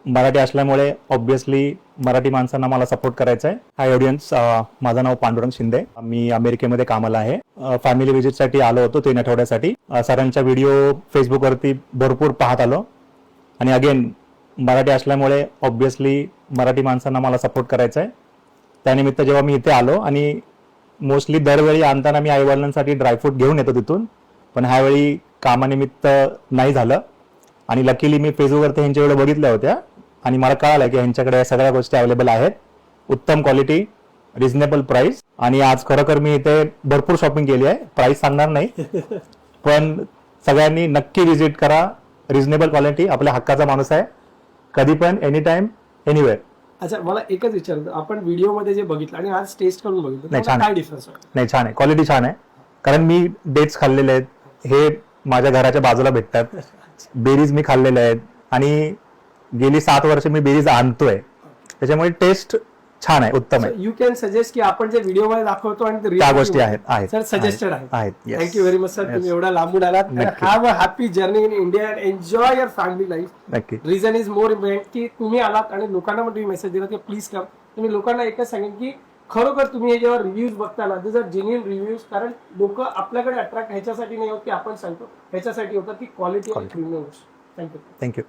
मराठी असल्यामुळे ऑब्व्हियसली मराठी माणसांना मला सपोर्ट करायचा आहे. हाय ऑडियन्स, माझं नाव पांडुरंग शिंदे. मी अमेरिकेमध्ये कामाला आहे. फॅमिली व्हिजिटसाठी आलो होतो 3 आठवड्यासाठी. सरांच्या व्हिडिओ फेसबुकवरती भरपूर पाहत आलो आणि अगेन मराठी असल्यामुळे ऑब्व्हियसली मराठी माणसांना मला सपोर्ट करायचा आहे. त्यानिमित्त जेव्हा मी इथे आलो आणि मोस्टली दरवेळी आणताना मी आईवडिलांसाठी ड्रायफ्रूट घेऊन येतो तिथून, पण ह्यावेळी कामानिमित्त नाही झालं आणि लकीली मी फेसबुकवरती ह्यांच्या व्हिडिओ बघितल्या होत्या आणि मला कळालं की ह्यांच्याकडे सगळ्या गोष्टी अवेलेबल आहेत, उत्तम क्वालिटी, रिझनेबल प्राइस. आणि आज खरोखर मी इथे भरपूर शॉपिंग केली आहे. प्राइस सांगणार नाही, पण सगळ्यांनी नक्की व्हिजिट करा. रिझनेबल क्वालिटी, आपल्या हक्काचा माणूस आहे, कधी पण, एनी टाइम, एनिवेअर. अच्छा, मला एकच विचारायचं, आपण व्हिडिओमध्ये जे बघितलं आणि आज टेस्ट करून बघितलं, नाही, छान काय आहे. डिफरन्स वाटतं? नाही, छान आहे, क्वालिटी छान आहे. कारण मी डेट्स खाल्लेले आहेत, हे माझ्या घराच्या बाजूला भेटतात. बेरीज मी खाल्लेल्या आहेत आणि गेली 7 वर्ष मी बेरीज आणतोय, त्याच्यामुळे टेस्ट छान आहे, उत्तम आहे. यू कॅन सजेस्ट की आपण जे व्हिडिओ मध्ये दाखवतो आणि त्या गोष्टी आहेत सर सजेस्टेड आहेत. yes. Thank you very much sir, तुम्ही एवढा लांबून आलात. नक्की. Have a happy journey in India and enjoy your family life. नक्की. रिझन इज मोर इम्पॉर्टंट की तुम्ही आलात आणि लोकांना पण तुम्ही मेसेज दिला की प्लीज कम. तुम्ही लोकांना एकच सांगेन की खरोखर तुम्ही हे जेव्हा रिव्ह्यूज बघताना दिस आर जेन्युइन रिव्ह्यूज, कारण लोक आपल्याकडे अट्रॅक्ट ह्याच्यासाठी नाही होत की आपण सांगतो, ह्याच्यासाठी होतं की quality of reviews. Thank you. Thank you.